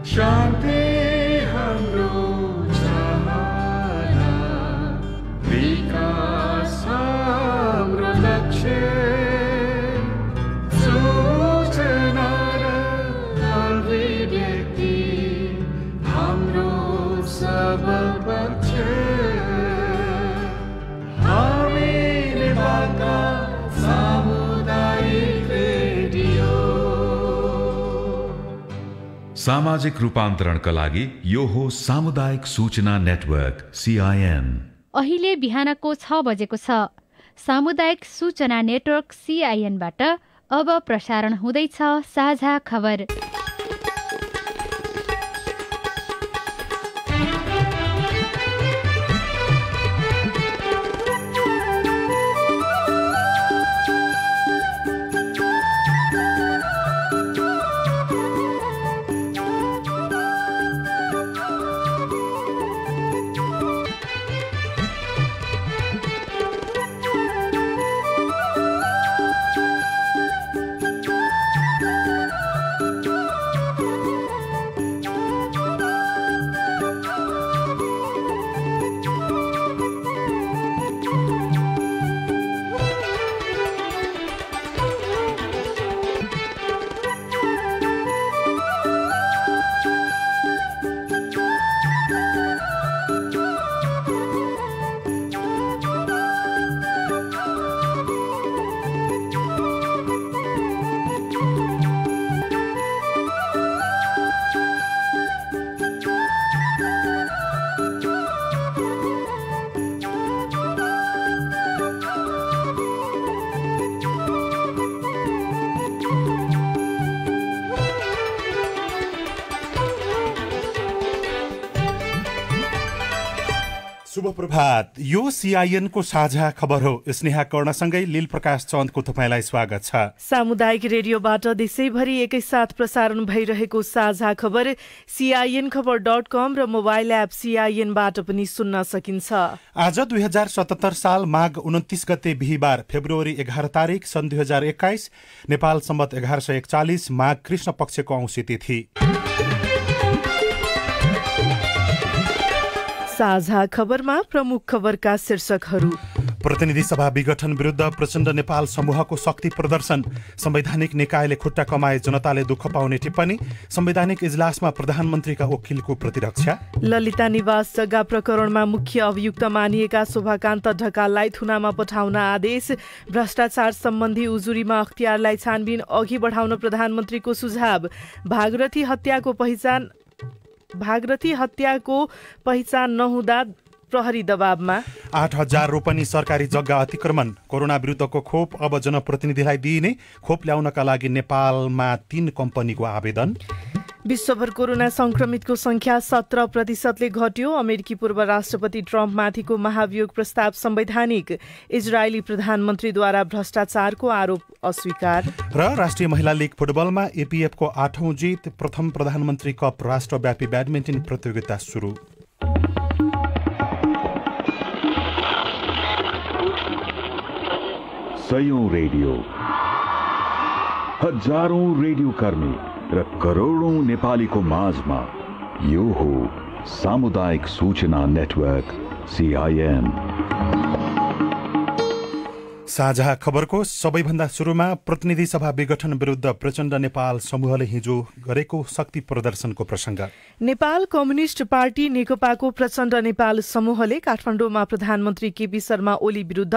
शान्ति हाम्रो चाहना, विकास हाम्रो लक्ष्य, सूचना र अभिव्यक्ति हाम्रो सबल पक्ष। हामी नेपालका सामुदायिक रेडियो। सामाजिक रूपान्तरणका लागि यो हो सामुदायिक सूचना नेटवर्क CIN। अहिले बिहानको 6 बजेको छ। सामुदायिक सूचना नेटवर्क CIN बाट अब प्रसारण हुँदैछ साझा खबर। शुभ प्रभात। यो CIN को साझा खबर हो। स्नेहा कर्णसँगै लील प्रकाश चन्दको तपाईँलाई स्वागत छ। सामुदायिक रेडियोबाट देशैभरि एकैसाथ प्रसारण भइरहेको साझा खबर CINखबर.com र मोबाइल एप CINबाट पनि सुन्न सकिन्छ। आज 2077 साल माघ 29 गते बिहिबार फेब्रुअरी 11 तारिक सन् 2021 नेपाल सम्वत 1141 माघ कृष्ण पक्षको औँसी तिथि। साझा खबरमा प्रमुख खबरका शीर्षकहरू। प्रतिनिधि सभा विघटन विरुद्ध प्रचण्ड नेपाल समूहको शक्ति प्रदर्शन, संवैधानिक निकायले खुट्टा कमाए जनताले दुःख पाउने टिप्पणी, संवैधानिक इजलासमा प्रधानमन्त्रीका वकिलको प्रतिरक्षा। ललिता निवास जग्गा प्रकरणमा मुख्य अभियुक्त मानिएका शोभाकान्त ढकाललाई थुनामा पठाउन आदेश, भ्रष्टाचार सम्बन्धी उजुरीमा अख्तियारलाई छानबिन अघि बढाउन प्रधानमन्त्रीको सुझाव, भागरथी हत्याको पहिचान नहुँदा प्रहरी दबावमा। 8,000 रोपनी सरकारी जग्गा अतिक्रमण, कोरोना विरुद्धको खोप अब जनप्रतिनिधिलाई दिइने, खोप ल्याउनका लागि नेपालमा 3 कम्पनीको आवेदन। विश्वभर कोरोना संक्रमितको संख्या 17% घट्यो। अमेरिकी पूर्व राष्ट्रपति ट्रम्पमाथिको महाभियोग प्रस्ताव संवैधानिक, इजरायली प्रधानमन्त्रीद्वारा भ्रष्टाचारको आरोप अस्वीकार। र राष्ट्रिय महिला लीग फुटबलमा APF को 8औं जित, प्रथम प्रधानमन्त्री कप राष्ट्रव्यापी ब्याडमिन्टन प्रतियोगिता सुरु। सयौं रेडियो, हजारौं रेडियो कर्मी र करोडौं नेपालीको माझमा यो हो सामुदायिक सूचना नेटवर्क CIN। साझा खबरको सबैभन्दा सुरुमा प्रतिनिधि सभा विघटन विरुद्ध प्रचण्ड नेपाल समूहले हिजो गरेको शक्ति प्रदर्शनको प्रसंग। नेपाल कम्युनिष्ट पार्टी नेकपाको प्रचण्ड नेपाल समूहले काठमाडौँमा प्रधानमन्त्री केपी शर्मा ओली विरुद्ध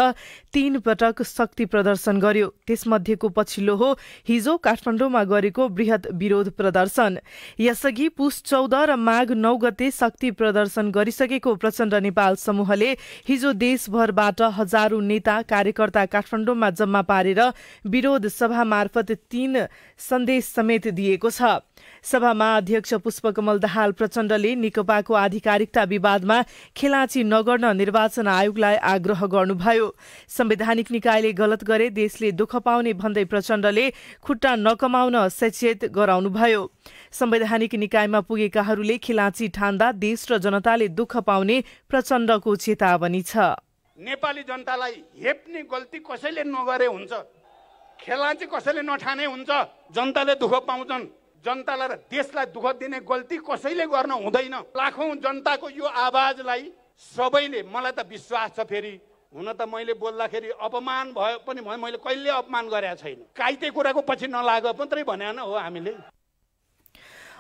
3 पटक शक्ति प्रदर्शन गर्यो। त्यसमध्येको पछिल्लो हो हिजो काठमाडौँमा गरेको बृहत विरोध प्रदर्शन। यसअघि पुस 14 र माघ 9 गते शक्ति प्रदर्शन गरिसकेको प्रचण्ड नेपाल समूहले हिजो देशभरबाट हजारौं नेता कार्यकर्ता काठमाडौँमा जम्मा पारेर विरोध सभा मार्फत 3 सन्देश समेत दिएको छ। सभामा अध्यक्ष पुष्पकमल दाहाल प्रचण्डले नेकपाको आधिकारिकता विवादमा खेलाँची नगर्न निर्वाचन आयोगलाई आग्रह गर्नुभयो। संवैधानिक निकायले गलत गरे देशले दुःख पाउने भन्दै प्रचण्डले खुट्टा नकमाउन सचेत गराउनुभयो। संवैधानिक निकायमा पुगेकाहरूले खेलाँची ठान्दा देश र जनताले दुःख पाउने प्रचण्डको चेतावनी छ। नेपाली जनतालाई हेप्ने गल्ती कसैले नगरे हुन्छ, खेलाँची कसैले नठाने हुन्छ, जनताले दुःख पाउँछन्। जनतालाई र देशलाई दुःख दिने गल्ती कसैले गर्न हुँदैन। लाखौं जनताको यो आवाजलाई सबैले, मलाई त विश्वास छ, फेरि हुन त मैले बोल्दाखेरि अपमान भयो पनि मैले कहिले अपमान गरेका छैन। काइते कुराको पछि नलाग मात्रै भने हो हामीले।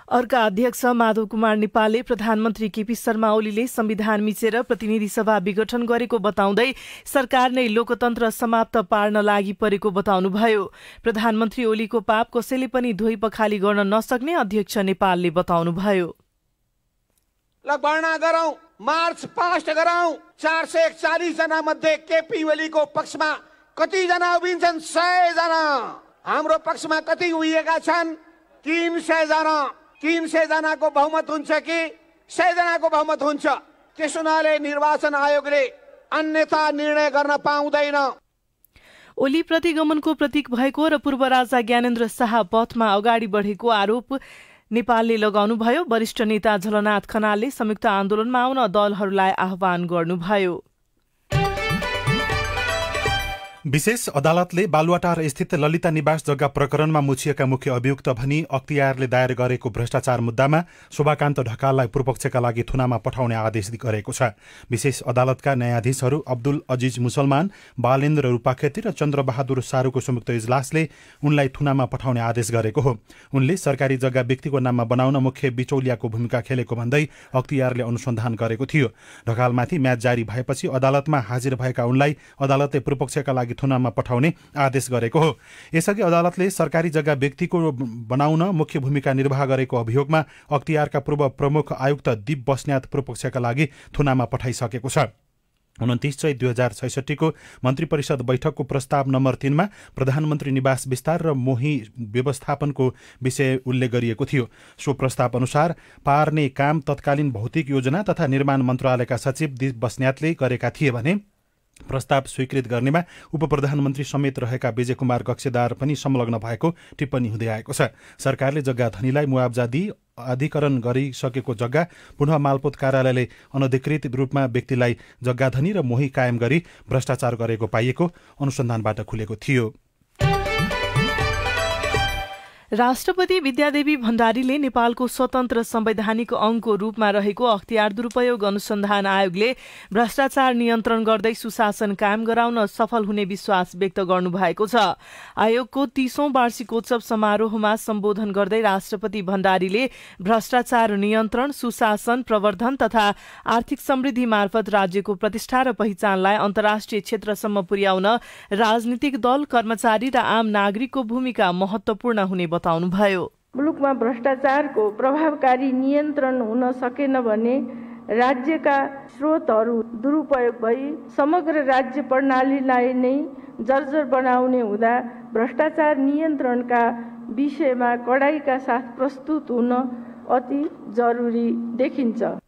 अर्का अध्यक्ष माधव कुमार नेपालले प्रधानमन्त्री केपी शर्मा ओलीले संविधान मिचेर प्रतिनिधि सभा विघटन गरेको बताउँदै सरकार नै लोकतन्त्र समाप्त पार्न लागि परेको बताउनुभयो। प्रधानमन्त्री ओलीको पाप कसैले पनि धोई पखाली गर्न नसक्ने अध्यक्ष नेपालले बताउनुभयो। ल भर्ना गरौं, मार्च पास्ट गरौं। 441 जना मध्ये केपी ओलीको पक्षमा कति जना उभिन्छन्? 100 जना। हाम्रो पक्षमा कति उभिएका छन्? 300 जना। 300 जनाको बहुमत हुन्छ कि 100 जनाको बहुमत हुन्छ? त्यसो हुनाले निर्वाचन आयोगले अन्यथा निर्णय गर्न पाउँदैन। ओली प्रतिगमनको प्रतीक भएको र पूर्व राजा ज्ञानेन्द्र शाह पथमा अगाडि बढेको आरोप नेपालले लगाउनुभयो। वरिष्ठ नेता झलनाथ खनालले संयुक्त आन्दोलनमा आउन दलहरूलाई आह्वान गर्नुभयो। विशेष अदालतले बालुवाटार स्थित ललिता निवास जग्गा प्रकरणमा मुछिएका मुख्य अभियुक्त भनी अख्तियारले दायर गरेको भ्रष्टाचार मुद्दामा शोभाकान्त ढकाललाई पूर्वपक्षका लागि थुनामा पठाउने आदेश गरेको छ। विशेष अदालतका न्यायाधीशहरू अब्दुल अजिज मुसलमान, बालेन्द्र रूपाखेती र चन्द्रबहादुर सारूको संयुक्त इजलासले उनलाई थुनामा पठाउने आदेश गरेको हो। उनले सरकारी जग्गा व्यक्तिको नाममा बनाउन मुख्य बिचौलियाको भूमिका खेलेको भन्दै अख्तियारले अनुसन्धान गरेको थियो। ढकालमाथि म्याद जारी भएपछि अदालतमा हाजिर भएका उनलाई अदालतले पूर्वपक्षका लागि थुनामा पठाउने आदेश गरेको हो। यसअघि अदालतले सरकारी जग्गा व्यक्तिको बनाउन मुख्य भूमिका निर्वाह गरेको अभियोगमा अख्तियारका पूर्व प्रमुख आयुक्त दीप बस्नेत पूर्वपक्षका लागि थुनामा पठाइसकेको छ। 29 चैत 2066 को मन्त्री परिषद बैठकको प्रस्ताव नम्बर 3 मा प्रधानमन्त्री निवास विस्तार र मोही व्यवस्थापनको विषय उल्लेख गरिएको थियो। सो प्रस्ताव अनुसार पार्ने काम तत्कालीन भौतिक योजना तथा निर्माण मन्त्रालयका सचिव दीप बस्नेतले गरेका थिए भने प्रस्ताव स्वीकृत गर्नेमा उपप्रधानमन्त्री समेत रहेका विजय कुमार कक्षेदार पनि संलग्न भएको टिप्पणी हुँदै आएको छ। सरकारले जग्गा धनीलाई मुआवजा दिई अधिकरण गरिसकेको जग्गा पुनः मालपोत कार्यालयले अनधिकृत रूपमा व्यक्तिलाई जग्गा धनी र मोही कायम गरी भ्रष्टाचार गरेको पाइएको अनुसन्धानबाट खुलेको थियो। राष्ट्रपति विद्यादेवी भण्डारीले नेपालको स्वतन्त्र संवैधानिक अंगको रूपमा रहेको अख्तियार दुरूपयोग अनुसन्धान आयोगले भ्रष्टाचार नियन्त्रण गर्दै सुशासन कायम गराउन सफल हुने विश्वास व्यक्त गर्नुभएको छ। आयोगको 30औं वार्षिकोत्सव समारोहमा सम्बोधन गर्दै राष्ट्रपति भण्डारीले भ्रष्टाचार नियन्त्रण, सुशासन, प्रवर्धन तथा आर्थिक समृद्धि मार्फत राज्यको प्रतिष्ठा र पहिचानलाई अन्तर्राष्ट्रिय क्षेत्रसम्म पुर्याउन राजनीतिक दल, कर्मचारी र आम नागरिकको भूमिका महत्वपूर्ण हुने बताउनुभयो। मुलुकमा भ्रष्टाचारको प्रभावकारी नियन्त्रण हुन सकेन भने राज्यका स्रोतहरू दुरुपयोग भई समग्र राज्य प्रणालीलाई नै जर्जर बनाउने हुँदा भ्रष्टाचार नियन्त्रणका विषयमा कडाइका साथ प्रस्तुत हुन अति जरुरी देखिन्छ।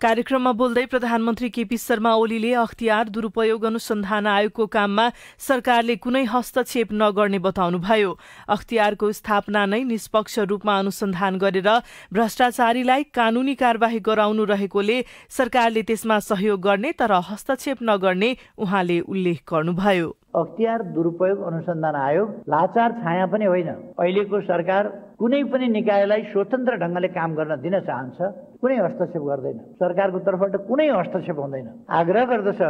कार्यक्रममा बोल्दै प्रधानमन्त्री केपी शर्मा ओलीले अख्तियार दुरूपयोग अनुसन्धान आयोगको काममा सरकारले कुनै हस्तक्षेप नगर्ने बताउनुभयो। अख्तियारको स्थापना नै निष्पक्ष रूपमा अनुसन्धान गरेर भ्रष्टाचारीलाई कानूनी कार्यवाही गराउनु रहेकोले सरकारले त्यसमा सहयोग गर्ने तर हस्तक्षेप नगर्ने उहाँले उल्लेख गर्नुभयो। अख्तियार दुरूपयोग अनुसन्धान आयोग लाचार छाया पनि होइन। अहिलेको सरकार कुनै पनि निकायलाई स्वतन्त्र ढंगले काम गर्न दिन चाहन्छ, कुनै हस्तक्षेप गर्दैन। सरकारको तर्फबाट कुनै हस्तक्षेप हुँदैन। आग्रह गर्दछ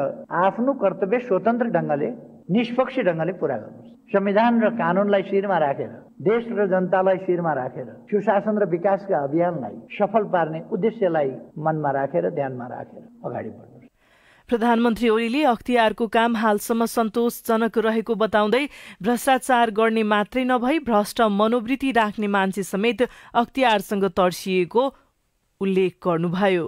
आफ्नो कर्तव्य स्वतन्त्र ढंगले, निष्पक्ष ढंगले पूरा गर्नुहोस्। संविधान र कानूनलाई शिरमा राखेर, देश र जनतालाई शिरमा राखेर सुशासन र विकासका अभियानलाई सफल पार्ने उद्देश्यलाई मनमा राखेर, ध्यानमा राखेर अगाडि बढ्नुहोस्। प्रधानमन्त्री ओलीले अख्तियारको काम हालसम्म सन्तोषजनक रहेको बताउँदै भ्रष्टाचार गर्ने मात्रै नभई भ्रष्ट मनोवृत्ति राख्ने मान्छे समेत अख्तियारसँग तर्सिएको उल्लेख गर्नुभयो।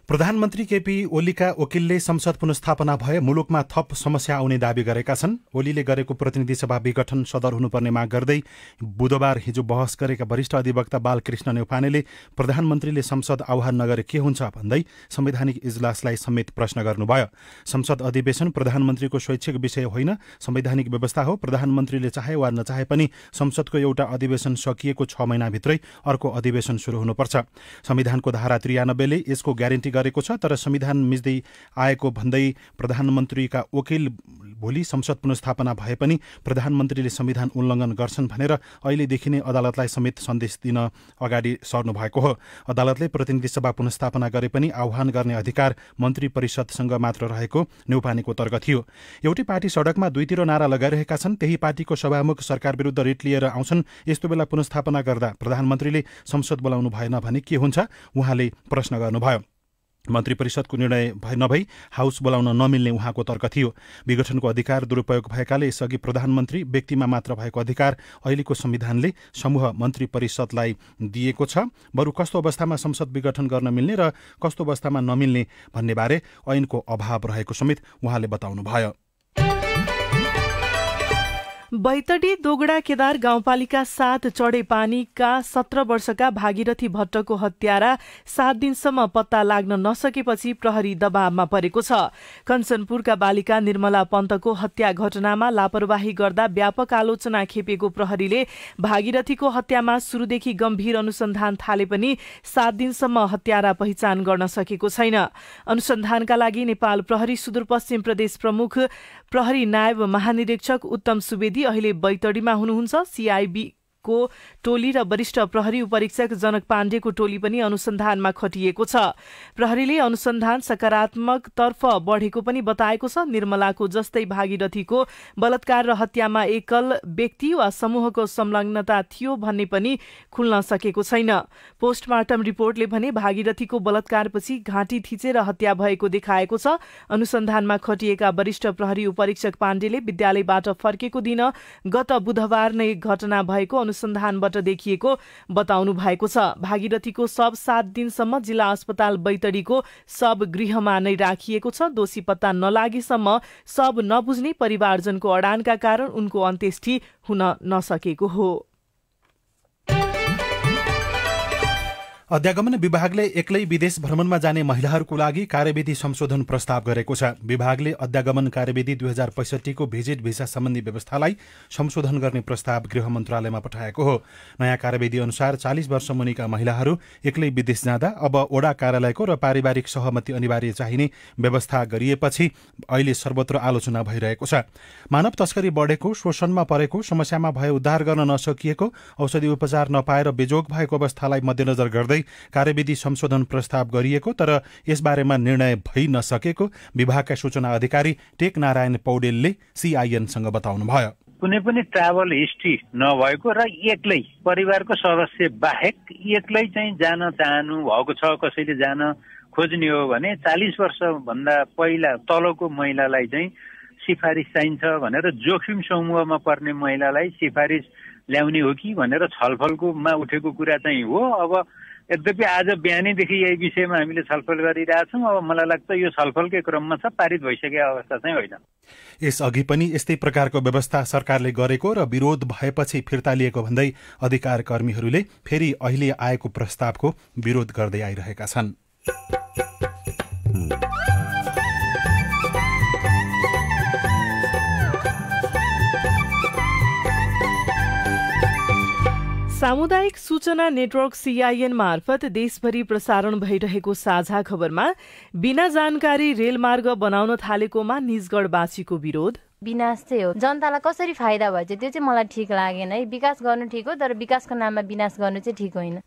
प्रधानमन्त्री केपी ओलीका वकिलले संसद पुनस्थापना भए मुलुकमा थप समस्या आउने दावी गरेका छन्। ओलीले गरेको प्रतिनिधि सभा विघटन सदर हुनुपर्ने माग गर्दै बुधबार हिजो बहस गरेका वरिष्ठ अधिवक्ता बालकृष्ण न्यौपानेले प्रधानमन्त्रीले संसद आह्वान नगरे के हुन्छ भन्दै संवैधानिक इजलासलाई समेत प्रश्न गर्नुभयो। संसद अधिवेशन प्रधानमन्त्रीको स्वैच्छिक विषय होइन, संवैधानिक व्यवस्था हो। प्रधानमन्त्रीले चाहे वा नचाहे पनि संसदको एउटा अधिवेशन सकिएको 6 महिनाभित्रै अर्को अधिवेशन शुरू हुनुपर्छ। संविधानको धारा 93 ले यसको ग्यारेन्टी गरेको छ। तर संविधान मिच्दै आएको भन्दै प्रधानमन्त्रीका वकिल भोलि संसद पुनर्स्थापना भए पनि प्रधानमन्त्रीले संविधान उल्लङ्घन गर्छन् भनेर अहिलेदेखि नै अदालतलाई समेत सन्देश दिन अगाडि सर्नु भएको हो। अदालतले प्रतिनिधि सभा पुनर्स्थापना गरे पनि आह्वान गर्ने अधिकार मन्त्री परिषदसँग मात्र रहेको न्यौपानेको तर्क थियो। एउटै पार्टी सडकमा दुईतिर नारा लगाइरहेका छन्, त्यही पार्टीको सभामुख सरकार विरुद्ध रिट लिएर आउँछन्। यस्तो बेला पुनर्स्थापना गर्दा प्रधानमन्त्रीले संसद बोलाउनु भएन भने के हुन्छ, उहाँले प्रश्न गर्नुभयो। मन्त्री परिषदको निर्णय नभई हाउस बोलाउन नमिल्ने उहाँको तर्क थियो। विघटनको अधिकार दुरुपयोग भएकाले यसअघि प्रधानमन्त्री व्यक्तिमा मात्र भएको अधिकार अहिलेको संविधानले समूह मन्त्री परिषदलाई दिएको छ। बरु कस्तो अवस्थामा संसद विघटन गर्न मिल्ने र कस्तो अवस्थामा नमिल्ने भन्नेबारे ऐनको अभाव रहेको समेत उहाँले बताउनुभयो। बैतडी दोगडा केदार गाउँपालिका 7 चढेपानीका 17 वर्षका भागीरथी भट्टको हत्यारा 7 दिनसम्म पत्ता लाग्न नसकेपछि प्रहरी दबावमा परेको छ। कञ्चनपुरका बालिका निर्मला पन्तको हत्या घटनामा लापरवाही गर्दा व्यापक आलोचना खेपेको प्रहरीले भागीरथीको हत्यामा सुरुदेखि गम्भीर अनुसन्धान थाले पनि 7 दिनसम्म हत्यारा पहिचान गर्न सकेको छैन। अनुसन्धानका लागि नेपाल प्रहरी सुदूरपश्चिम प्रदेश प्रमुख प्रहरी नायब महानिरीक्षक उत्तम सुवेदी अहिले बैतडीमा हुनुहुन्छ। सीआईबी को टोली र वरिष्ठ प्रहरी उपरीक्षक जनक पाण्डेको टोली पनि अनुसन्धानमा खटिएको छ। प्रहरीले अनुसन्धान सकारात्मक तर्फ बढेको पनि बताएको छ। निर्मलाको जस्तै भागीरथीको बलात्कार र हत्यामा एकल व्यक्ति वा समूहको संलग्नता थियो भन्ने पनि खुल्न सकेको छैन। पोस्टमार्टम रिपोर्टले भने भागीरथीको बलात्कारपछि घाँटी थिचेर हत्या भएको देखाएको छ। अनुसन्धानमा खटिएका वरिष्ठ प्रहरी उपरीक्षक पाण्डेले विद्यालयबाट फर्केको दिन गत बुधबार नै घटना भएको अनुसन्धानबाट देखिएको बताउनु भएको छ। भागीरथीको शव 7 दिनसम्म जिल्ला अस्पताल बैतडीको शव गृहमा नै राखिएको छ। दोषी पत्ता नलागेसम्म शव नबुझ्ने परिवारजनको अडानका कारण उनको अन्त्येष्टि हुन नसकेको हो। अध्यागमन विभागले एक्लै विदेश भ्रमणमा जाने महिलाहरूको लागि कार्यविधि संशोधन प्रस्ताव गरेको छ। विभागले अध्यागमन कार्यविधि 2065 को भिजिट भिसा सम्बन्धी व्यवस्थालाई संशोधन गर्ने प्रस्ताव गृह मन्त्रालयमा पठाएको हो। नयाँ कार्यविधि अनुसार 40 वर्ष मुनिका महिलाहरू एक्लै विदेश जाँदा अब ओडा कार्यालयको र पारिवारिक सहमति अनिवार्य चाहिने व्यवस्था गरिएपछि अहिले सर्वत्र आलोचना भइरहेको छ। मानव तस्करी बढेको, शोषणमा परेको, समस्यामा भए उद्धार गर्न नसकिएको, औषधि उपचार नपाएर बेजोग भएको अवस्थालाई मध्यनजर गर्दै कार्यविधि संशोधन प्रस्ताव गरिएको, तर यसबारेमा निर्णय भइ नसकेको विभागका सूचना अधिकारी टेक नारायण पौडेलले सीआईएनसँग बताउनुभयो। कुनै पनि ट्राभल हिस्ट्री नभएको र एक्लै परिवारको सदस्य बाहेक एक्लै चाहिँ जान चाहनु भएको छ, कसैले जान खोज्ने हो भने 40 वर्षभन्दा पहिला तलको महिलालाई चाहिँ सिफारिस चाहिन्छ भनेर जोखिम समूहमा पर्ने महिलालाई सिफारिस ल्याउने हो कि भनेर छलफलकोमा उठेको कुरा चाहिँ हो। अब यद्यपि आज बिहानैदेखि यही विषयमा हामीले छलफल गरिरहेछौँ। अब मलाई लाग्छ यो छलफलकै क्रममा छ, पारित भइसकेको अवस्था चाहिँ होइन। यसअघि पनि यस्तै प्रकारको व्यवस्था सरकारले गरेको र विरोध भएपछि फिर्ता लिएको भन्दै अधिकार कर्मीहरूले फेरि अहिले आएको प्रस्तावको विरोध गर्दै आइरहेका छन्। सामुदायिक सूचना नेटवर्क सीआईएन मार्फत देशभरि प्रसारण भइरहेको साझा खबरमा बिना जानकारी रेलमार्ग बनाउन थालेकोमा निजगढवासीको विरोध। विनाश चाहिँ हो, जनतालाई कसरी फाइदा भएछ त्यो चाहिँ मलाई ठिक लागेन है। विकास गर्नु ठिक हो, तर विकासको नाममा विनाश गर्नु चाहिँ ठिक होइन।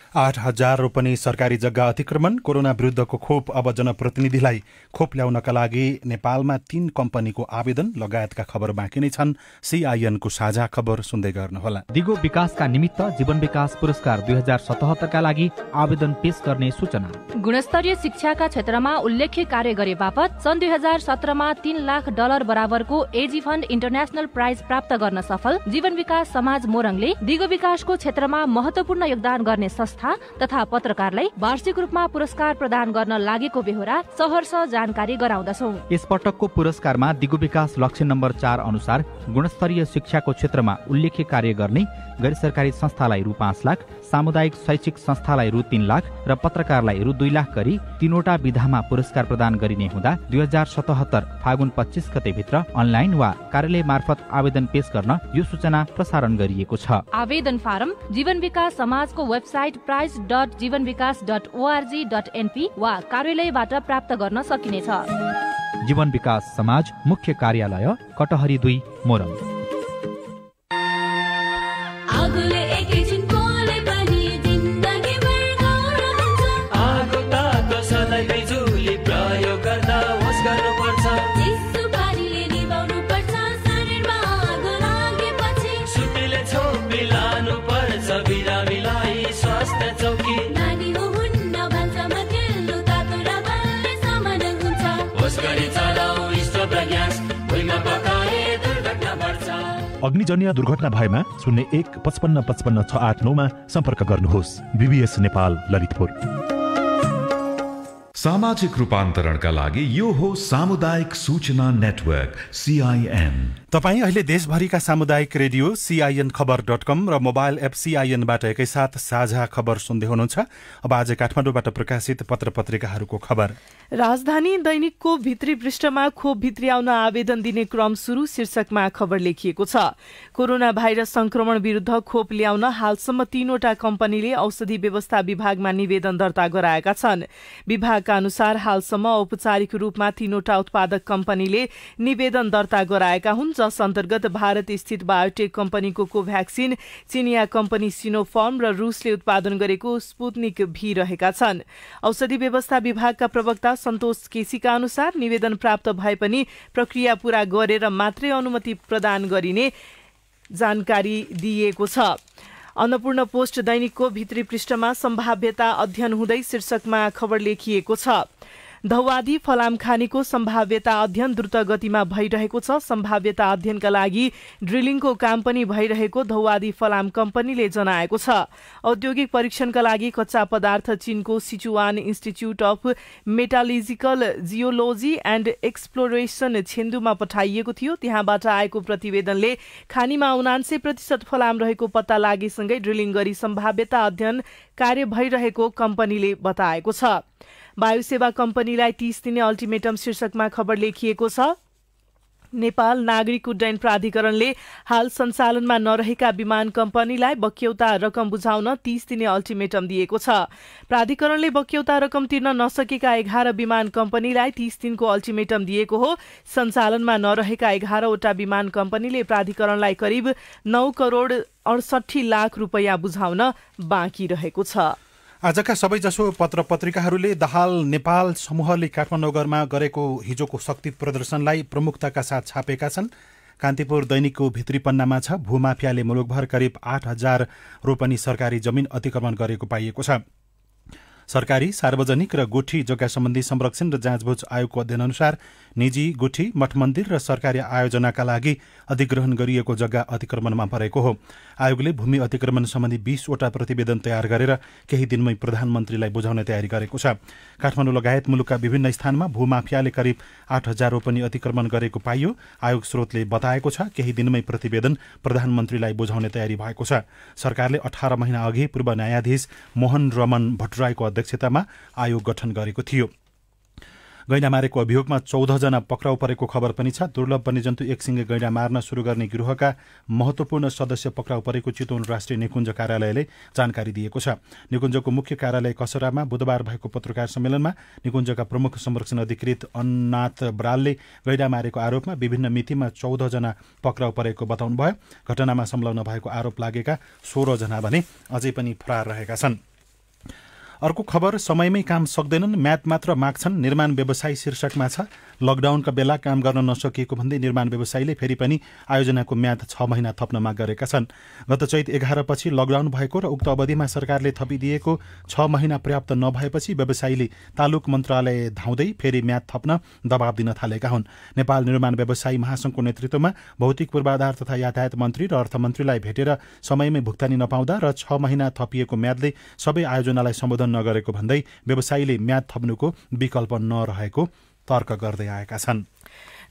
8,000 रोपनी सरकारी जग्गा अतिक्रमण, कोरोना विरुद्धको खोप अब जनप्रतिनिधिलाई खोप ल्याउनका लागि नेपालमा 3 कम्पनीको आवेदन लगायतका खबर बाँकी नै छन्। सीआईएनको साझा खबर सुन्दै गर्नुहोला। दिगो विकासका निमित्त जीवन विकास पुरस्कार 2077 का लागि आवेदन पेश गर्ने सूचना। गुणस्तरीय शिक्षाका क्षेत्रमा उल्लेख्य कार्य गरे बापत सन् 2017 मा $3 लाख बराबरको एजी फन्ड इन्टरनेशनल प्राइज प्राप्त गर्न सफल जीवन विकास समाज मोरङले दिगो विकासको क्षेत्रमा महत्वपूर्ण योगदान गर्ने तथा पत्रकारलाई वार्षिक रूपमा पुरस्कार प्रदान गर्न लागेको बेहोरा सहर्ष जानकारी गराउँदछौं। यस पटकको पुरस्कारमा दिगो विकास लक्ष्य नम्बर 4 अनुसार गुणस्तरीय शिक्षाको क्षेत्रमा उल्लेख्य कार्य गर्ने गैर सरकारी संस्थालाई रु 5 लाख, सामुदायिक शैक्षिक संस्थालाई रु 3 लाख र पत्रकारलाई रु 2 लाख गरी 3वटा विधामा पुरस्कार प्रदान गरिने हुँदा 2077 फागुन 25 गते भित्र अनलाइन वा कार्यालय मार्फत आवेदन पेश गर्न यो सूचना प्रसारण गरिएको छ। आवेदन फारम जीवन विकास समाजको वेबसाइट prize.jivanvikas.org.np वा कार्यालयबाट प्राप्त गर्न सकिनेछ। जीवन विकास समाज मुख्य कार्यालय कटहरी 2 मोरङ। अग्निजन्य दुर्घटना भएमा 01 55 55 689 मा सम्पर्क गर्नुहोस्। बीबीएस नेपाल ललितपुर। सामाजिक रूपान्तरणका लागि यो हो सामुदायिक सूचना नेटवर्क CIN। तपाईँ अहिले देशभरिका सामुदायिक रेडियो CINखबर.com र मोबाइल एप CINबाट एकैसाथ साझा खबर सुन्दै हुनुहुन्छ। अब आज काठमाडौँबाट प्रकाशित पत्र पत्रिकाहरूको खबर। राजधानी दैनिकको भित्री पृष्ठमा खोप भित्र्याउन आवेदन दिने क्रम सुरु शीर्षकमा खबर लेखिएको छ। कोरोना भाइरस संक्रमण विरुद्ध खोप ल्याउन हालसम्म 3वटा कम्पनीले औषधि व्यवस्था विभागमा निवेदन दर्ता गराएका छन्। विभागका अनुसार हालसम्म औपचारिक रूपमा 3वटा उत्पादक कम्पनीले निवेदन दर्ता गराएका हुन्, जस अन्तर्गत भारत स्थित बायोटेक कम्पनीको कोभ्याक्सिन, चिनिया कम्पनी सिनोफार्म र रूसले उत्पादन गरेको स्पुत्निक भी रहेका छन्। औषधि व्यवस्था विभागका प्रवक्ता सन्तोष केसीका अनुसार निवेदन प्राप्त भए पनि प्रक्रिया पूरा गरेर मात्रै अनुमति प्रदान गरिने जानकारी दिएको छ। अन्नपूर्ण पोस्ट दैनिकको भित्री पृष्ठमा सम्भाव्यता अध्ययन हुँदै शीर्षकमा खबर लेखिएको छ। धौवादी फलाम खानीको सम्भाव्यता अध्ययन द्रुत गतिमा भइरहेको छ। सम्भाव्यता अध्ययनका लागि ड्रिलिङको काम पनि भइरहेको धौवादी फलाम कम्पनीले जनाएको छ। औद्योगिक परीक्षणका लागि कच्चा पदार्थ चीनको Sichuan institute of metallurgical geology and exploration छेन्दुमा पठाइएको थियो। त्यहाँबाट आएको प्रतिवेदनले खानीमा 79% फलाम रहेको पत्ता लागेसँगै ड्रिलिङ गरी सम्भाव्यता अध्ययन कार्य भइरहेको कम्पनीले बताएको छ। वायुसेवा कम्पनीलाई 30 दिने अल्टिमेटम शीर्षकमा खबर लेखिएको छ। नेपाल नागरिक उड्डयन प्राधिकरणले हाल सञ्चालनमा नरहेका विमान कम्पनीलाई बक्यौता रकम बुझाउन 30 दिने अल्टिमेटम दिएको छ। प्राधिकरणले बक्यौता रकम तिर्न नसकेका 11 विमान कम्पनीलाई 30 दिनको अल्टिमेटम दिएको हो। सञ्चालनमा नरहेका 11वटा विमान कम्पनीले प्राधिकरणलाई करिब 9 करोड 68 लाख रुपैयाँ बुझाउन बाँकी रहेको छ। आजका सबैजसो पत्र पत्रिकाहरूले दाहाल नेपाल समूहले काठमाडौँ नगरमा गरेको हिजोको शक्ति प्रदर्शनलाई प्रमुखताका साथ छापेका छन्। कान्तिपुर दैनिकको भित्री पन्नामा छ, भूमाफियाले मुलुकभर करिब 8000 रोपनी सरकारी जमिन अतिक्रमण गरेको पाइएको छ। सरकारी, सार्वजनिक र गुठी जग्गा सम्बन्धी संरक्षण र जाँचबुझ आयोगको अध्ययन अनुसार निजी, गुठी, मठ मन्दिर र सरकारी आयोजनाका लागि अधिग्रहण गरिएको जग्गा अतिक्रमणमा परेको हो। आयोगले भूमि अतिक्रमण सम्बन्धी 20वटा प्रतिवेदन तयार गरेर केही दिनमै प्रधानमन्त्रीलाई बुझाउने तयारी गरेको छ। काठमाडौँ लगायत मुलुकका विभिन्न स्थानमा भूमाफियाले करिब 8000 रोपनी अतिक्रमण गरेको पाइयो। आयोग स्रोतले बताएको छ केही दिनमै प्रतिवेदन प्रधानमन्त्रीलाई बुझाउने तयारी भएको छ। सरकारले 18 महिना अघि पूर्व न्यायाधीश मोहन रमन भट्टराईको अध्यक्षतामा आयोग गठन गरेको थियो। गैंडा मारेको अभियोगमा 14 जना पक्राउ परेको खबर पनि छ। दुर्लभ वन्यजन्तु एकसिङे गैंडा मार्न सुरु गर्ने गिरोहका महत्वपूर्ण सदस्य पक्राउ परेको चितवन राष्ट्रिय निकुञ्ज कार्यालयले जानकारी दिएको छ। निकुञ्जको मुख्य कार्यालय कसरामा बुधबार भएको पत्रकार सम्मेलनमा निकुञ्जका प्रमुख संरक्षण अधिकृत अन्नाथ बरालले गैंडा मारेको आरोपमा विभिन्न मितिमा 14 जना पक्राउ परेको बताउनुभयो। घटनामा संलग्न भएको आरोप लागेका 16 जना भने अझै पनि फरार रहेका छन्। अर्को खबर, समयमै काम सक्दैनन्, म्याद मात्र माग्छन्, निर्माण व्यवसायी शीर्षकमा छ। लकडाउनका बेला काम गर्न नसकिएको भन्दै निर्माण व्यवसायीले फेरि पनि आयोजनाको म्याद 6 महिना थप्न माग गरेका छन्। गत चैत 11 पछि लकडाउन भएको र उक्त अवधिमा सरकारले थपिदिएको 6 महिना पर्याप्त नभएपछि व्यवसायीले तालुक मन्त्रालय धाउँदै फेरि म्याद थप्न दबाब दिन थालेका हुन्। नेपाल निर्माण व्यवसायी महासंघको नेतृत्वमा भौतिक पूर्वाधार तथा यातायात मन्त्री र अर्थमन्त्रीलाई भेटेर समयमै भुक्तानी नपाउँदा र 6 महिना थपिएको म्यादले सबै आयोजनालाई सम्बोधन नगरेको भन्दै व्यवसायीले म्याद थप्नुको विकल्प नरहेको तर्क गर्दै आएका छन्।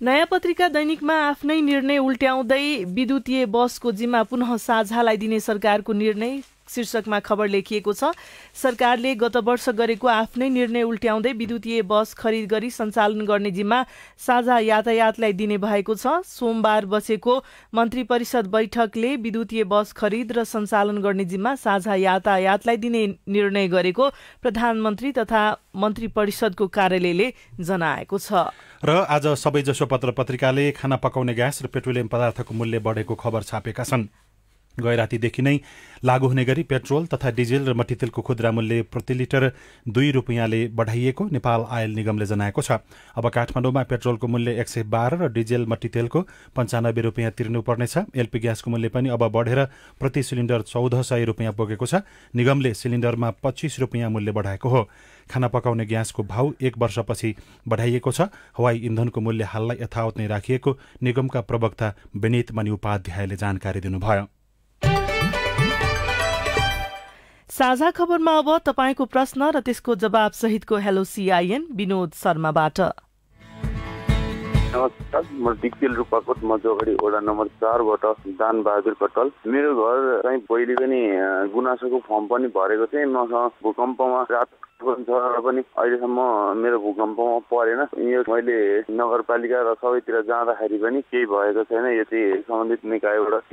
नयाँ पत्रिका दैनिकमा आफ्नै निर्णय उल्ट्याउँदै विद्युतीय बसको जिम्मा पुनः साझालाई दिने सरकारको निर्णय शीर्षकमा खबर लेखिएको छ। सरकारले गत वर्ष गरेको आफ्नै निर्णय उल्ट्याउँदै विद्युतीय बस खरिद गरी सञ्चालन गर्ने जिम्मा साझा यातायातलाई दिने भएको छ। सोमबार बसेको मन्त्री परिषद बैठकले विद्युतीय बस खरिद र सञ्चालन गर्ने जिम्मा साझा यातायातलाई दिने निर्णय गरेको प्रधानमन्त्री तथा मन्त्री परिषदको कार्यालयले जनाएको छ। र आज सबैजसो पत्र पत्रिकाले खाना पकाउने ग्यास र पेट्रोलियम पदार्थको मूल्य बढेको खबर छापेका छन्। गैरातीदेखि नै लागू हुने गरी पेट्रोल तथा डिजेल र मट्टीतेलको खुद्रा मूल्य प्रति लिटर 2 रुपियाँले बढाइएको नेपाल आयल निगमले जनाएको छ। अब काठमाडौँमा पेट्रोलको मूल्य 112 र डिजेल मट्टीतेलको 95 रुपियाँ तिर्नुपर्नेछ। एलपी ग्यासको मूल्य पनि अब बढेर प्रति सिलिन्डर 1400 रुपियाँ पुगेको छ। निगमले सिलिन्डरमा 25 रुपियाँ मूल्य बढाएको हो। खाना पकाउने ग्यासको भाउ 1 वर्षपछि बढाइएको छ। हवाई इन्धनको मूल्य हाललाई यथावत नै राखिएको निगमका प्रवक्ता विनीत मणि उपाध्यायले जानकारी दिनुभयो। साझा खबरमा अब तपाईको प्रश्न र त्यसको जवाब सहितको हेलो सीआईएन विनोद शर्माबाट। नमस्कार, म डिक्तेल रूपाकोट मजोगढी वडा नम्बर 4बाट दान बहादुर कटल। मेरो घर चाहिँ पहिले पनि गुनासोको फर्म पनि भरेको थिएँ। मसँग भूकम्पमा रात छ र पनि अहिलेसम्म मेरो भूकम्पमा परेन। यो मैले नगरपालिका र सबैतिर जाँदाखेरि पनि केही भएको छैन। यति सम्बन्धित निकायबाट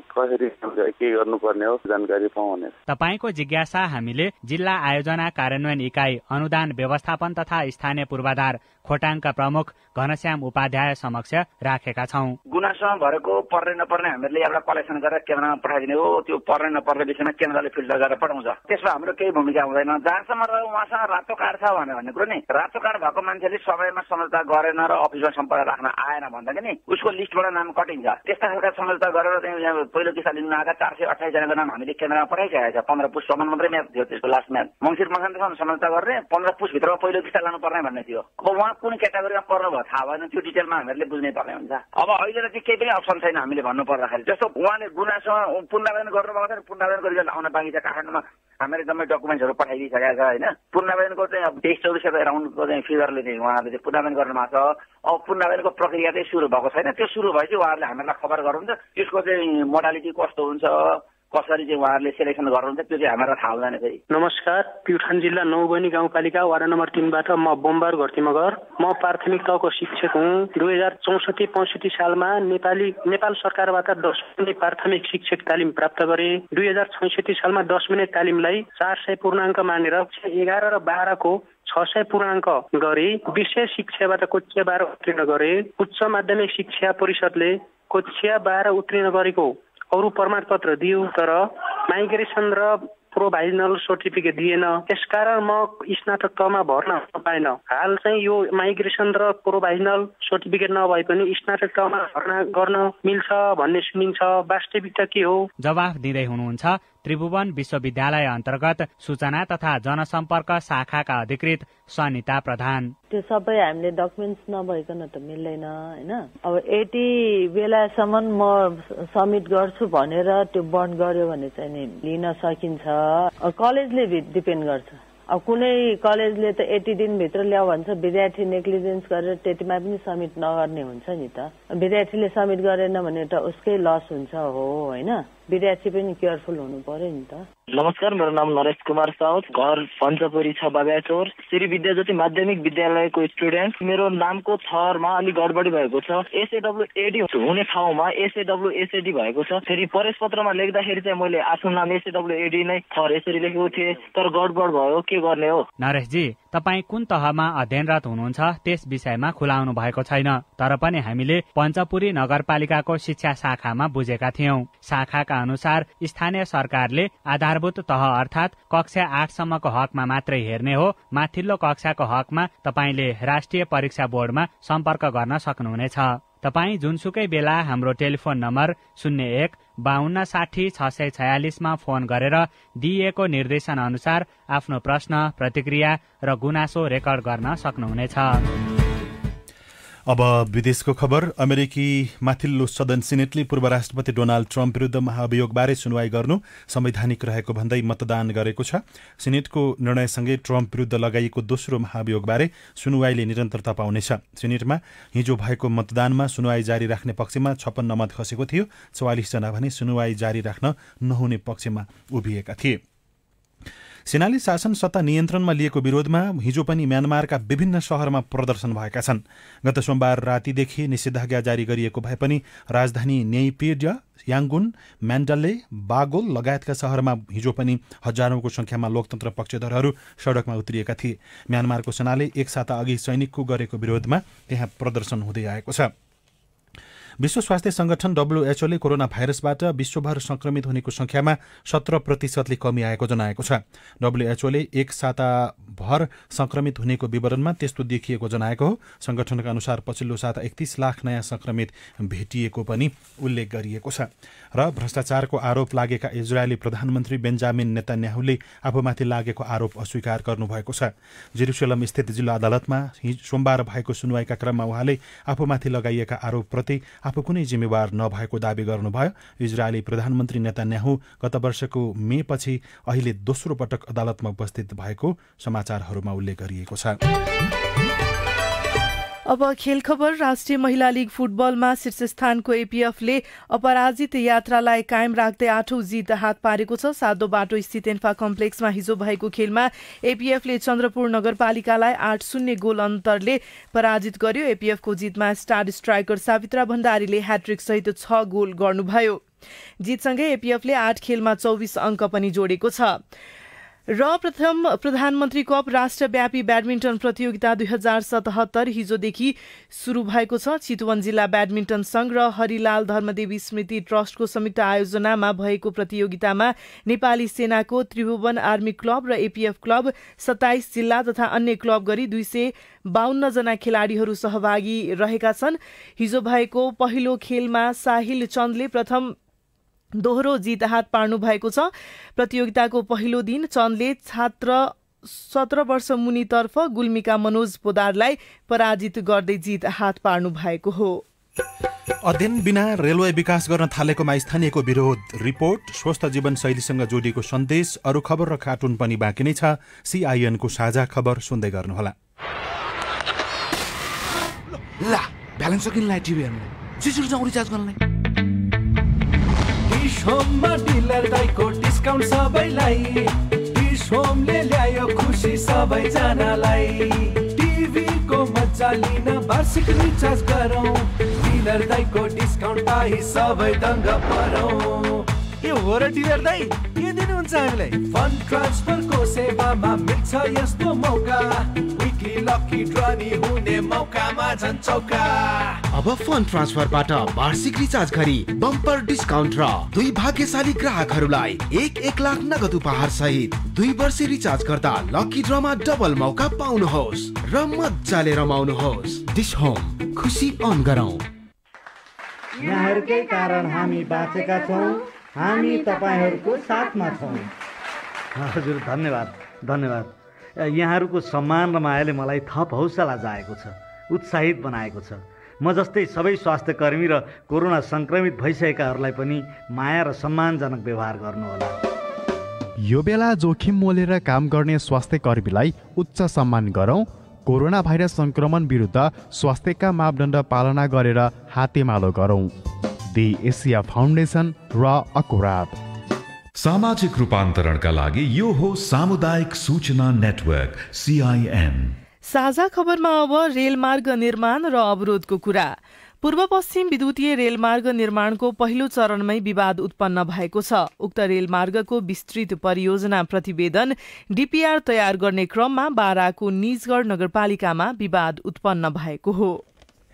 कसरी के गर्नुपर्ने हो जानकारी पाउँ भनेर। तपाईको जिज्ञासा हामीले जिल्ला आयोजना कार्यान्वयन इकाइ अनुदान व्यवस्थापन तथा स्थानीय पूर्वाधार खोटाङका प्रमुख घनश्याम उपाध्याय समक्ष राखेका छौं। गुनासोमा भरेको पर्ने नपर्ने हामीले एउटा कलेक्सन गरेर केन्द्रमा पठाइदिने हो। त्यो पर्ने नपर्ने विषयमा केन्द्रले फिल्टर गरेर पठाउँछ। त्यसमा हाम्रो केही भूमिका हुँदैन। जहाँसम्म उहाँसँग रातो कार्ड छ भन्ने कुरो नि, रातो कार्ड भएको मान्छेले समयमा सम्झौता गरेन र अफिसमा सम्पर्क राख्न आएन भन्दाखेरि नि उसको लिस्टबाट नाम कटिन्छ। त्यस्ता खालका सम्झौता गरेर पहिलो किस्ता लिन आएका 428 जनाको नाम हामीले केन्द्रमा पठाइसकेका छ। 15 पुससम्म मात्रै म्याच थियो त्यसको लास्ट म्याच। मङ्सिर मसान्तसम्म सम्झौता गर्ने 15 पुस भित्रमा पहिलो किस्ता लानु पर्ने भन्ने थियो। अब उहाँ कुन क्याटेगोरीमा पर्नु भयो थाहा भएन। त्यो डिटेलमा हामीले बुझ्नै पर्ने हुन्छ। अब अहिले चाहिँ केही पनि अप्सन छैन हामीले भन्नु पर्दाखेरि। जस्तो उहाँले गुनासोमा पुनरावेदन गर्नुभएको छ, पुनरावेदन गरिकन आउन बाँकी छ। काठमाडौँमा हामीले जम्मै डकुमेन्ट्सहरू पठाइदिइसकेका छ होइन। पुनरावेदनको चाहिँ अब 23-24 राउन्डको चाहिँ फिगरले चाहिँ उहाँहरूले चाहिँ पुनरावेदन गर्नु भएको छ। अब पुनरावेदनको प्रक्रिया चाहिँ सुरु भएको छैन। त्यो सुरु भएपछि उहाँहरूले हामीलाई खबर गर्नुहुन्छ। त्यसको चाहिँ मोडालिटी कस्तो हुन्छ, कसरी चाहिँ उहाँहरूले सेलेक्सन गर्नुहुन्छ त्यो चाहिँ हामीलाई थाहा हुँदैन। फेरि नमस्कार, प्युठान जिल्ला नौबनी गाउँपालिका वडा नम्बर 3बाट म बोम्बार घरती मगर। म प्राथमिक तहको शिक्षक हुँ। 2064-65 सालमा नेपाल सरकारबाट 10 मिनेट प्राथमिक शिक्षक तालिम प्राप्त गरे। 2066 सालमा 10 मिनेट तालिमलाई 400 पूर्णाङ्क मानेर 11 र 12 को 600 पूर्णाङ्क गरे। विशेष शिक्षाबाट कक्षा 12 उत्तीर्ण गरे। उच्च माध्यमिक शिक्षा परिषदले कक्षा 12 उत्तीर्ण गरेको अरू प्रमाणपत्र दियो, तर माइग्रेसन र प्रोभाइजनल सर्टिफिकेट दिएन। त्यसकारण म स्नातक तहमा भर्ना हुन पाएन। हाल चाहिँ यो माइग्रेसन र प्रोभाइजनल सर्टिफिकेट नभए पनि स्नातक तहमा भर्ना गर्न मिल्छ भन्ने सुनिन्छ। वास्तविकता के हो? जवाफ दिँदै हुनुहुन्छ त्रिभुवन विश्वविद्यालय अन्तर्गत सूचना तथा जनसम्पर्क शाखाका अधिकृत सनिता प्रधान। त्यो सबै हामीले डकुमेन्ट्स नभइकन त मिल्दैन होइन। अब 80 बेलासम्म म सबमिट गर्छु भनेर त्यो बन्द गर्यो भने चाहिँ नि लिन सकिन्छ। कलेजले डिपेन्ड गर्छ। अब कुनै कलेजले त 80 दिनभित्र ल्याऊ भन्छ, विद्यार्थी नेग्लिजेन्स गरेर त्यतिमा पनि सबमिट नगर्ने हुन्छ नि त। विद्यार्थीले सबमिट गरेन भने त उसकै लस हुन्छ हो होइन। विद्यार्थी पनि केयरफुल हुनु पर्यो नि त। नमस्कार, मेरो नाम नरेश कुमार साउथ, घर पञ्चपुरी 6 बागाचोर, श्री विद्याज्योति माध्यमिक विद्यालयको स्टुडेन्ट। मेरो नामको थरमा अलिक गडबडी भएको छ। एसएडब्ल्युएडी हुने ठाउँमा एसएडब्ल्युएसएडी भएको छ। फेरि प्रवेश पत्रमा लेख्दाखेरि चाहिँ मैले आफ्नो नाम एसएडब्ल्युएडी नै थर यसरी लेखेको थिएँ, तर गडबड भयो। के गर्ने हो? नरेशजी, तपाईँ कुन तहमा अध्ययनरत हुनुहुन्छ त्यस विषयमा खुलाउनु भएको छैन, तर पनि हामीले पञ्चपुरी नगरपालिकाको शिक्षा शाखामा बुझेका थियौं। शाखाका अनुसार स्थानीय सरकारले आधारभूत तह अर्थात कक्षा 8 सम्मको हकमा मात्रै हेर्ने हो। माथिल्लो कक्षाको हकमा तपाईले राष्ट्रिय परीक्षा बोर्डमा सम्पर्क गर्न सक्नुहुनेछ। तपाई जुनसुकै बेला हाम्रो टेलिफोन नम्बर 01-5260-646 मा फोन गरेर दिइएको निर्देशन अनुसार आफ्नो प्रश्न, प्रतिक्रिया र गुनासो रेकर्ड गर्न सक्नुहुनेछ। अब विदेशको खबर। अमेरिकी माथिल्लो सदन सिनेटले पूर्व राष्ट्रपति डोनाल्ड ट्रम्प विरुद्ध महाभियोगबारे सुनवाई गर्नु संवैधानिक रहेको भन्दै मतदान गरेको छ। सिनेटको निर्णयसँगै ट्रम्प विरुद्ध लगाइएको दोस्रो महाभियोगबारे सुनवाईले निरन्तरता पाउनेछ। सिनेटमा हिजो भएको मतदानमा सुनवाई जारी राख्ने पक्षमा 56 मत खसेको थियो। 44 जना भने सुनवाई जारी राख्न नहुने पक्षमा उभिएका थिए। सेनाले शासन सत्ता नियन्त्रणमा लिएको विरोधमा हिजो पनि म्यानमारका विभिन्न शहरमा प्रदर्शन भएका छन्। गत सोमबार रातिदेखि निषेधाज्ञा जारी गरिएको भए पनि राजधानी नेइपिडिया, याङ्गुन, म्यान्डले, बागोल लगायतका शहरमा हिजो पनि हजारौंको संख्यामा लोकतन्त्र पक्षधरहरू सडकमा उत्रिएका थिए। म्यानमारको सेनाले एक साता अघि सैनिकको गरेको विरोधमा त्यहाँ प्रदर्शन हुँदै आएको छ। विश्व स्वास्थ्य संगठन WHO ले कोरोना भाइरसबाट विश्वभर संक्रमित हुनेको संख्यामा 17% कमी आएको जनाएको छ। WHO ले एक साताभर संक्रमित हुनेको विवरणमा त्यस्तो देखिएको जनाएको हो। संगठनका अनुसार पछिल्लो साता 31 लाख नयाँ संक्रमित भेटिएको पनि उल्लेख गरिएको छ। र भ्रष्टाचारको आरोप लागेका इजरायली प्रधानमन्त्री बेन्जामिन नेतान्याहुले आफूमाथि लागेको आरोप अस्वीकार गर्नुभएको छ। जेरुसलम स्थित जिल्ला अदालतमा सोमबार भएको सुनवाईका क्रममा उहाँले आफूमाथि लगाइएका आरोपप्रति आफू कुनै जिम्मेवार नभएको दावी गर्नुभयो। इजरायली प्रधानमन्त्री नेतान्याहु गत वर्षको मे पछि अहिले दोस्रो पटक अदालतमा उपस्थित भएको समाचारहरूमा उल्लेख गरिएको छ। अब खेल खबर। राष्ट्रिय महिला लीग फुटबलमा शीर्ष स्थानको एपीएफले अपराजित यात्रालाई कायम राख्दै 8औं जित हात पारेको छ। सातो बाटो स्थित एन्फा कम्प्लेक्समा हिजो भएको खेलमा एपीएफले चन्द्रपुर नगरपालिकालाई 8-0 गोल अन्तरले पराजित गर्यो। एपीएफको जितमा स्टार स्ट्राइकर सावित्रा भण्डारीले ह्याट्रिक सहित 6 गोल गर्नुभयो। जितसँगै एपीएफले 8 खेलमा 24 अङ्क पनि जोडेको छ। र प्रथम प्रधानमन्त्री कप राष्ट्रव्यापी ब्याडमिन्टन प्रतियोगिता 2077 हिजोदेखि सुरु भएको छ। चितवन जिल्ला ब्याडमिन्टन संघ र हरिलाल धर्मदेवी स्मृति ट्रस्टको संयुक्त आयोजनामा भएको प्रतियोगितामा नेपाली सेनाको त्रिभुवन आर्मी क्लब र एपीएफ क्लब 27 जिल्ला तथा अन्य क्लब गरी 252 जना खेलाड़ीहरू सहभागी रहेका छन्। हिजो भएको पहिलो खेलमा साहिल चन्दले प्रथम दोहोरो जित हात पार्नु भएको छ। प्रतियोगिताको पहिलो दिन चन्दले छात्र 17 वर्ष मुनितर्फ गुल्मीका मनोज पोदारलाई पराजित गर्दै जित हात पार्नु भएको हो। अध्ययन बिना रेलवे विकास गर्न थालेकोमा स्थानीयको विरोध। रिपोर्ट, स्वस्थ जीवनशैलीसँग जोडिएको सन्देश, अरू खबर र कार्टुन पनि बाँकी नै छ। CIN को साझा खबर सुन्दै गर्नुहोला। ला ब्यालेन्स सकिनलाई टिभी हेर्नु, छिटो जाउँ रिचार्ज गर्नलाई। होममा डिलर दाइको डिस्काउन्ट सबैलाई। होमले ल्यायो खुसी सबैजनालाई। टिभीको मजा लिन वार्षिक रिचार्ज गरौँ। डिलर दाइको डिस्काउन्ट पाइ सबै दङ्ग परौँ। के हो र डिलर दाइ, के दिनुहुन्छ हामीलाई? फन्ड ट्रान्सफरको सेवामा मिल्छ यस्तो मौका। विकली लकी ड्र नि हुने मौकामा झन् चौका। अब फन्ड ट्रान्सफरबाट वार्षिक रिचार्ज गरी बम्पर डिस्काउन्ट र 2 भाग्यशाली ग्राहकहरूलाई 1 लाख नगद उपहार सहित 2 वर्ष रिचार्ज गर्दा लकी ड्रमा डबल मौका पाउनुहोस् र मजाले रमाउनुहोस्। डिश होम, खुसी अन गरौँ। यहाँहरूकै कारण हामी बाँचेका छौँ, हामी तपाईहरूको साथमा छौँ। हजुर धन्यवाद धन्यवाद। यहाँहरूको सम्मान र मायाले मलाई थप हौसला जाएको छ, उत्साहित बनाएको छ। म जस्तै सबै स्वास्थ्य कर्मी र कोरोना संक्रमित भइसकेकाहरूलाई पनि माया र सम्मानजनक व्यवहार गर्नुहोला। यो बेला जोखिम मोलेर काम गर्ने स्वास्थ्य कर्मीलाई उच्च सम्मान गरौँ। कोरोना भाइरस संक्रमण विरुद्ध स्वास्थ्यका मापदण्ड पालना गरेर हातेमालो गरौँ। दि एसिया फाउन्डेसन र अकुराब। सामाजिक रूपान्तरणका लागि यो हो सामुदायिक सूचना नेटवर्क CIN। साझा खबरमा अब रेलमार्ग निर्माण र अवरोधको कुरा। पूर्व पश्चिम विद्युतीय रेलमार्ग निर्माणको पहिलो चरणमै विवाद उत्पन्न भएको छ। उक्त रेलमार्गको विस्तृत परियोजना प्रतिवेदन DPR तयार गर्ने क्रममा बाराको निजगढ नगरपालिकामा विवाद उत्पन्न भएको हो।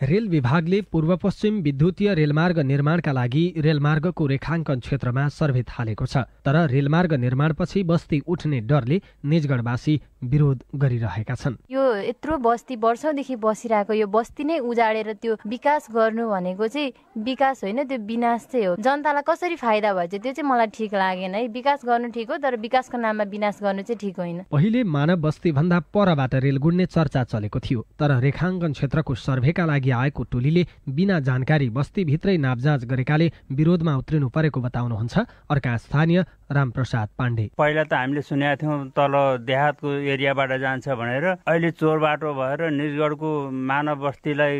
रेल विभागले पूर्व पश्चिम विद्युतीय रेलमार्ग निर्माणका लागि रेलमार्गको रेखाङ्कन क्षेत्रमा सर्वे थालेको छ। तर रेलमार्ग निर्माणपछि बस्ती उठ्ने डरले निजगढवासी विरोध गरिरहेका छन्। यो यत्रो बस्ती वर्षौंदेखि बसिरहेको यो बस्ती नै उजाडेर त्यो विकास गर्नु भनेको चाहिँ विकास होइन, त्यो विनाश चाहिँ हो। जनतालाई कसरी फाइदा भएछ त्यो चाहिँ मलाई ठिक लागेन है। विकास गर्नु ठिक हो, तर विकासको नाममा विनाश गर्नु चाहिँ ठिक होइन। पहिले मानव बस्ती भन्दा परबाट रेल गुड्ने चर्चा चलेको थियो, तर रेखाङ्कन क्षेत्रको सर्भेका लागि आएको टोलीले बिना जानकारी बस्तीभित्रै नापजाँच गरेकाले विरोधमा उत्रिनु परेको बताउनुहुन्छ अर्का स्थानीय रामप्रसाद पाण्डे। पहिला त हामीले सुनेका थियौँ तल देहातको एरियाबाट जान्छ भनेर, अहिले चोर बाटो भएर निजगढको मानव बस्तीलाई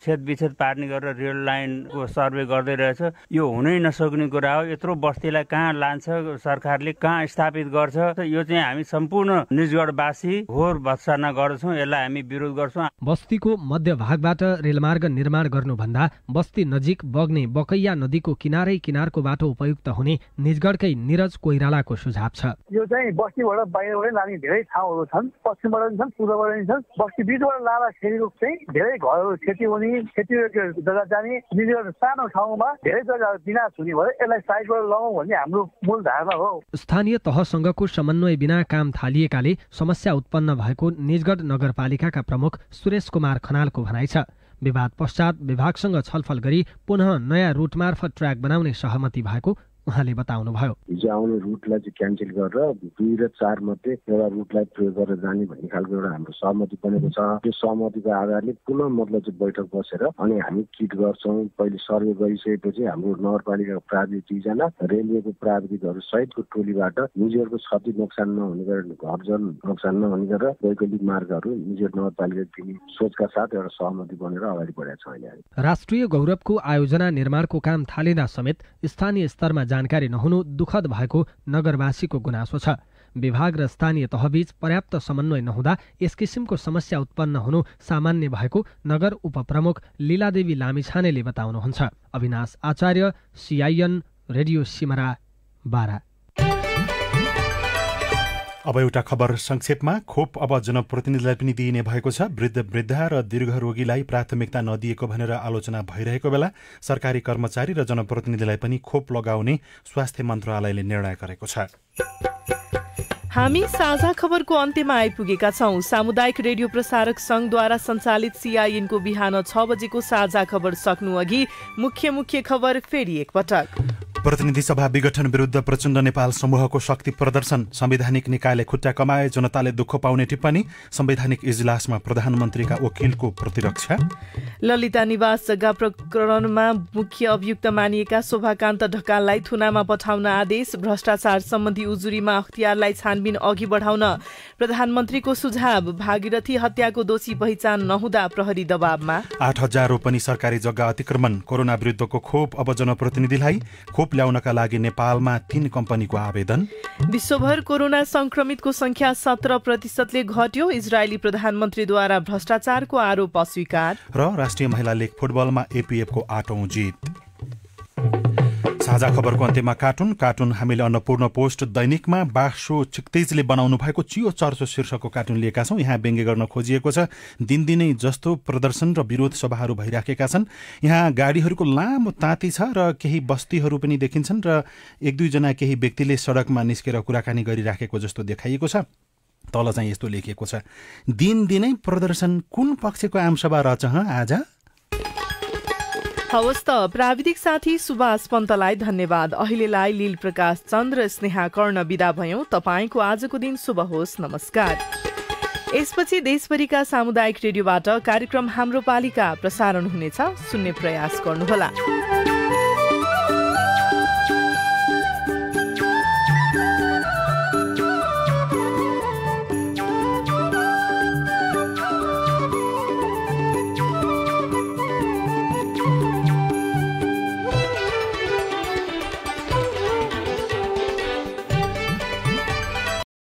छेद विच्छेद पार्ने गरेर रेल लाइनको सर्वे गर्दै रहेछ। यो हुनै नसक्ने कुरा हो। यत्रो बस्तीलाई कहाँ लान्छ सरकारले, कहाँ स्थापित गर्छ? यो चाहिँ हामी सम्पूर्ण निजगढवासी घोर भत्सना गर्छौँ, यसलाई हामी विरोध गर्छौँ। बस्तीको मध्यभागबाट रेलमार्ग निर्माण गर्नुभन्दा बस्ती नजिक बग्ने बकैया नदीको किनारको बाटो उपयुक्त हुने निजगढकै निरज कोइरालाको सुझाव छ। यो चाहिँ बस्तीबाट बाहिरबाट लाने धेरै ठाउँहरू छन्, पश्चिमबाट पनि छन्, पूर्वबाट पनि छन्। बस्ती बीचबाट लाँदाखेरि चाहिँ धेरै घरहरू क्षति हुने, क्षति जग्गा जाने, निजगढ सानो ठाउँमा धेरै जग्गा विनाश हुने भयो। यसलाई साइडबाट लगाउँ भन्ने हाम्रो मूल धारणा हो। स्थानीय तहसँगको समन्वय बिना काम थालिएकाले समस्या उत्पन्न भएको निजगढ नगरपालिकाका प्रमुख सुरेश कुमार खनालको भनाइ छ। विवाद पश्चात विभागसँग छलफल गरी पुनः नयाँ रुट मार्फत ट्र्याक बनाउने सहमति भएको उहाँले बताउनुभयो। हिजो आउने रुटलाई चाहिँ क्यान्सल गरेर 2 र 4 मध्ये एउटा रुटलाई प्रयोग गरेर जाने भन्ने खालको एउटा हाम्रो सहमति बनेको छ। त्यो सहमतिको आधारले पुनः मतलब चाहिँ बैठक बसेर अनि हामी किट गर्छौँ। पहिले सर्वे गरिसकेपछि हाम्रो नगरपालिकाको प्राविधिक 2 जना, रेलवेको प्राविधिकहरू सहितको टोलीबाट निजगढको क्षति नोक्सान नहुने गरेर, घरजन नोक्सान नहुने गरेर वैकल्पिक मार्गहरू निजगढ नगरपालिका दिने सोचका साथ एउटा सहमति बनेर अगाडि बढेका छौँ। अहिले राष्ट्रिय गौरवको आयोजना निर्माणको काम थालिँदा समेत स्थानीय स्तरमा जानकारी नहुनु दुःखद भएको नगरवासीको गुनासो छ। विभाग र स्थानीय तहबीच पर्याप्त समन्वय नहुँदा यस किसिमको समस्या उत्पन्न हुनु सामान्य भएको नगर उपप्रमुख लीलादेवी लामिछानेले बताउनुहुन्छ। अविनाश आचार्य, CIN रेडियो सिमरा, बारा। अब एउटा खबर संक्षेपमा। खोप अब जनप्रतिनिधिलाई पनि दिइने भएको छ। वृद्धा र दीर्घ रोगीलाई प्राथमिकता नदिएको भनेर आलोचना भइरहेको बेला सरकारी कर्मचारी र जनप्रतिनिधिलाई पनि खोप लगाउने स्वास्थ्य मन्त्रालयले निर्णय गरेको छ। हामी साझा खबरको अन्त्यमा आइपुगेका छौं। सामुदायिक रेडियो प्रसारक संघद्वारा सञ्चालित CIN को बिहान 6 बजेको साझा खबर सक्नु अघि मुख्य खबर फेरि एकपटक। प्रतिनिधि सभा विघटन विरुद्ध प्रचण्ड नेपाल समूहको शक्ति प्रदर्शन। संवैधानिक निकायले खुट्टा कमाए, जनताले दुःख पाउने टिप्पणी। संवैधानिक इजलासमा प्रधानमन्त्रीका वकिलको प्रतिरक्षा। ललिता निवास जग्गा प्रकरणमा मुख्य अभियुक्त मानिएका शोभाकान्त ढकाललाई थुनामा पठाउन आदेश। भ्रष्टाचार सम्बन्धी उजुरीमा अख्तियारलाई छानबिन अघि बढाउन प्रधानमन्त्रीको सुझाव। भागीरथी हत्याको दोषी पहिचान नहुँदा प्रहरी दबावमा। 8,000 रोपनी सरकारी जग्गा अतिक्रमण। कोरोना विरुद्धको खोप अब जनप्रतिनिधिलाई। खोप ल्याउनका लागि नेपालमा 3 कम्पनीको आवेदन। विश्वभर कोरोना संक्रमितको संख्या 17% घट्यो। इजरायली प्रधानमन्त्रीद्वारा भ्रष्टाचारको आरोप अस्वीकार। र राष्ट्रिय महिला लीग फुटबलमा APF को 8औं जित। साझा खबरको अन्त्यमा कार्टुन हामीले अन्नपूर्ण पोस्ट दैनिकमा बासो चिक्तेजले बनाउनु भएको चियो चर्चो शीर्षकको कार्टुन लिएका छौँ। यहाँ व्यङ्ग्य गर्न खोजिएको छ। दिनदिनै जस्तो प्रदर्शन र विरोध सभाहरू भइराखेका छन्। यहाँ गाडीहरूको लामो ताती छ र केही बस्तीहरू पनि देखिन्छन् र 1-2 जना केही व्यक्तिले सडकमा निस्केर कुराकानी गरिराखेको जस्तो देखाइएको छ। तल चाहिँ यस्तो लेखिएको छ, दिनदिनै प्रदर्शन कुन पक्षको आमसभा रहेछ आज? हवस् त, प्राविधिक साथी सुभाष पन्तलाई धन्यवाद। अहिलेलाई लील प्रकाश चन्द र स्नेहा कर्ण बिदा भयौं। तपाईको आजको दिन शुभ होस्। नमस्कार। यसपछि देशभरिका सामुदायिक रेडियोबाट कार्यक्रम हाम्रो पालिका प्रसारण हुनेछ। सुन्ने प्रयास गर्नुहोला।